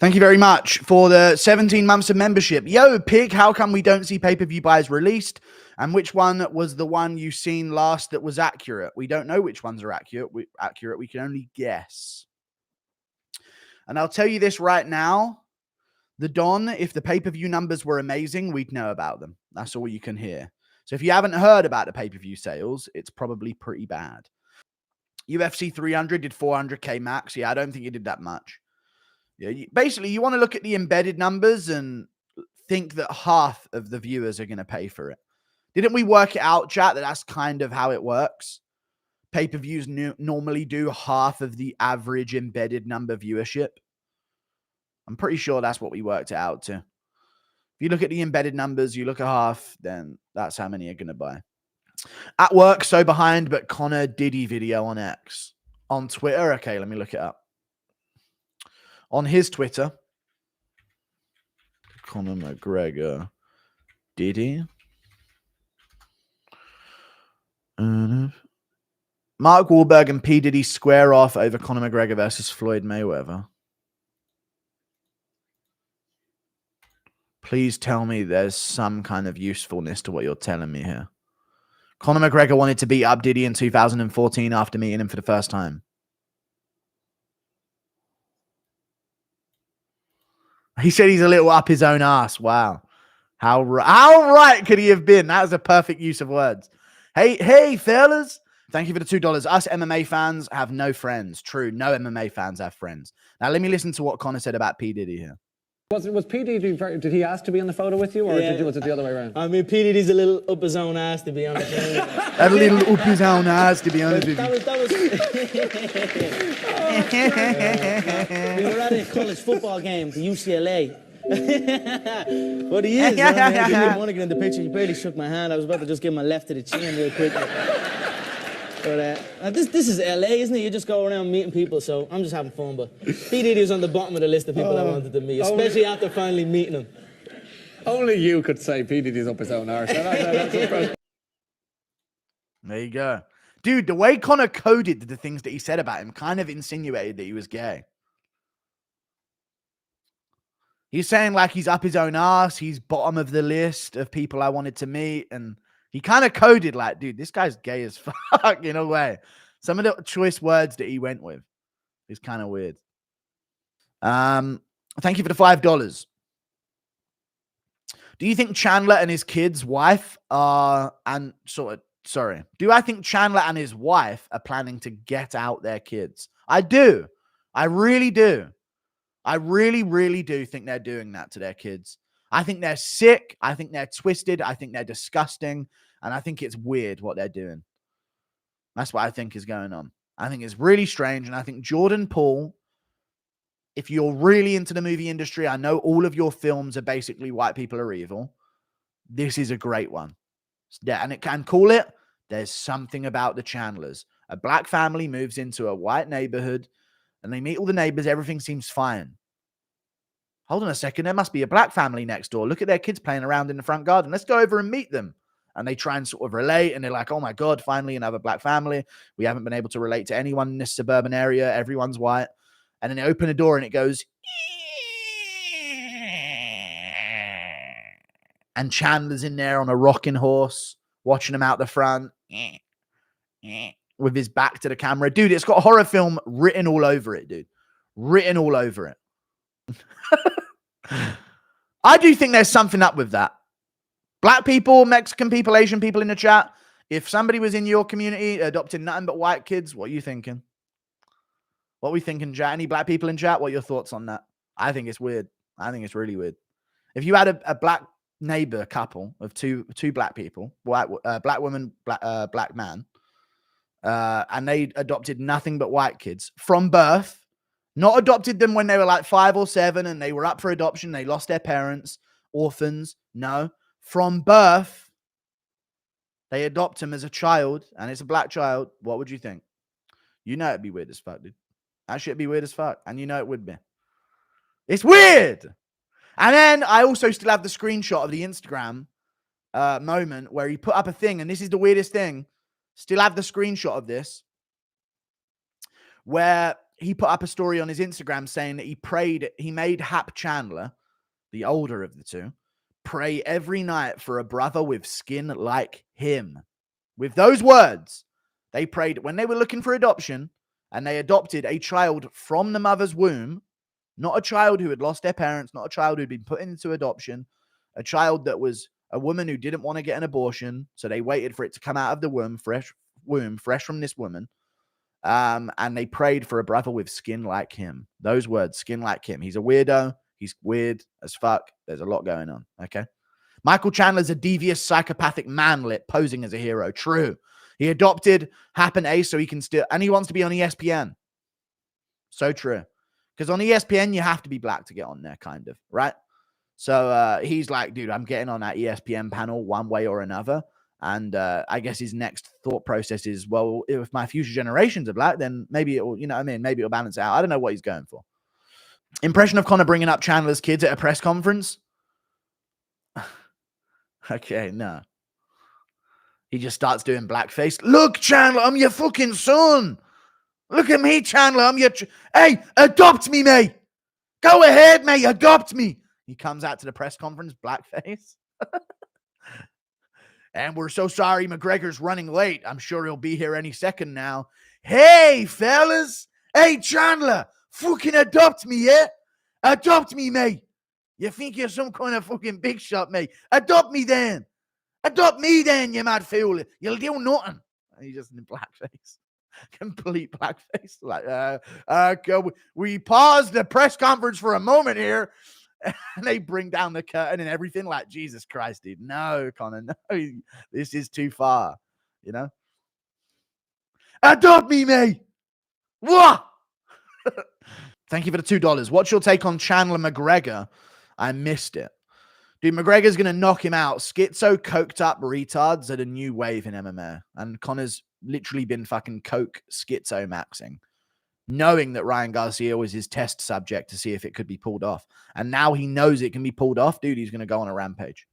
Thank you very much for the 17 months of membership. Yo, Pig, how come we don't see pay-per-view buys released? And which one was the one you seen last that was accurate? We don't know which ones are accurate. We can only guess. And I'll tell you this right now. The Don, if the pay-per-view numbers were amazing, we'd know about them. That's all you can hear. So if you haven't heard about the pay-per-view sales, it's probably pretty bad. UFC 300 did 400K max. Yeah, I don't think it did that much. Yeah, basically, you want to look at the embedded numbers and think that half of the viewers are going to pay for it. Didn't we work it out, chat, that that's kind of how it works? Pay-per-views normally do half of the average embedded number viewership. I'm pretty sure that's what we worked it out to. If you look at the embedded numbers, you look at half, then that's how many are going to buy. At work, so behind, but Conor Diddy video on X. On Twitter, okay, let me look it up. On his Twitter, Conor McGregor, Diddy. Mark Wahlberg and P. Diddy square off over Conor McGregor versus Floyd Mayweather. Please tell me there's some kind of usefulness to what you're telling me here. Conor McGregor wanted to beat up Diddy in 2014 after meeting him for the first time. He said he's a little up his own ass. Wow. How right could he have been? That was a perfect use of words. Hey, fellas. Thank you for the $2. Us MMA fans have no friends. True. No MMA fans have friends. Now, let me listen to what Conor said about P. Diddy here. Was P. Diddy, did he ask to be in the photo with you, or was it the other way around? I mean, P. Diddy's a little up his own ass, to be honest. A little up his own ass, to be honest with you. We were at a college football game, the UCLA. What he is, man, I didn't want to get in the picture. He barely shook my hand. I was about to just give him a left to the chin real quick. But this is LA, isn't it? You just go around meeting people, so I'm just having fun. But P. Diddy was on the bottom of the list of people I wanted to meet, especially after finally meeting him. Only you could say P. Diddy's up his own arse. There you go. Dude, the way Conor coded the things that he said about him kind of insinuated that he was gay. He's saying like he's up his own ass, he's bottom of the list of people I wanted to meet, and he kind of coded like, dude, this guy's gay as fuck in a way. Some of the choice words that he went with is kind of weird. Thank you for the $5. Do you think Chandler and his kid's wife do I think Chandler and his wife are planning to get out their kids? I do. I really do. I really, really do think they're doing that to their kids. I think they're sick. I think they're twisted. I think they're disgusting. And I think it's weird what they're doing. That's what I think is going on. I think it's really strange. And I think Jordan Poole, if you're really into the movie industry, I know all of your films are basically white people are evil. This is a great one. Yeah, and it can call it, there's something about the Chandlers. A black family moves into a white neighborhood and they meet all the neighbors. Everything seems fine. Hold on a second. There must be a black family next door. Look at their kids playing around in the front garden. Let's go over and meet them. And they try and sort of relate. And they're like, oh my God, finally another black family. We haven't been able to relate to anyone in this suburban area. Everyone's white. And then they open a door and it goes. And Chandler's in there on a rocking horse, watching him out the front. With his back to the camera. Dude, it's got horror film written all over it, dude. Written all over it. I do think there's something up with that. Black people, Mexican people, Asian people in the chat. If somebody was in your community adopting nothing but white kids, what are you thinking? What are we thinking, chat? Any black people in chat? What are your thoughts on that? I think it's weird. I think it's really weird. If you had a black neighbor couple of two black people, black woman, black man, and they adopted nothing but white kids from birth, not adopted them when they were like 5 or 7 and they were up for adoption. They lost their parents, orphans. No, from birth, they adopt him as a child and it's a black child. What would you think? You know it'd be weird as fuck, dude. That shit'd be weird as fuck. And you know it would be. It's weird. And then I also still have the screenshot of the Instagram moment where he put up a thing. And this is the weirdest thing. Still have the screenshot of this where he put up a story on his Instagram saying that he made Hap Chandler, the older of the two, pray every night for a brother with skin like him. With those words, they prayed when they were looking for adoption, and they adopted a child from the mother's womb, not a child who had lost their parents, not a child who had been put into adoption, a child that was a woman who didn't want to get an abortion, so they waited for it to come out of the womb, fresh from this woman. And they prayed for a brother with skin like him. Those words, skin like him. He's a weirdo. He's weird as fuck. There's a lot going on. Okay. Michael Chandler's a devious, psychopathic manlet posing as a hero. True. He adopted Hap and Ace so he can still, and he wants to be on ESPN. So true. Because on ESPN, you have to be black to get on there, kind of, right? So he's like, dude, I'm getting on that ESPN panel one way or another. And I guess his next thought process is, well, if my future generations are black, then maybe it'll, you know what I mean? Maybe it'll balance out. I don't know what he's going for. Impression of Conor bringing up Chandler's kids at a press conference? Okay, no. He just starts doing blackface. Look, Chandler, I'm your fucking son. Look at me, Chandler. I'm your... Hey, adopt me, mate. Go ahead, mate. Adopt me. He comes out to the press conference, blackface. And we're so sorry McGregor's running late. I'm sure he'll be here any second now. Hey, fellas. Hey, Chandler. Fucking adopt me, yeah? Adopt me, mate. You think you're some kind of fucking big shot, mate? Adopt me then. Adopt me then, you mad fool. You'll do nothing. And he's just in blackface. Complete blackface. Like, we paused the press conference for a moment here. And they bring down the curtain and everything. Like, Jesus Christ, dude. No, Conor, no. This is too far. You know? Adopt me, mate. What? Thank you for the $2. What's your take on Chandler McGregor? I missed it. Dude, McGregor's going to knock him out. Schizo, coked up retards are the new wave in MMA. And Conor's literally been fucking coke schizo maxing, knowing that Ryan Garcia was his test subject to see if it could be pulled off. And now he knows it can be pulled off. Dude, he's going to go on a rampage.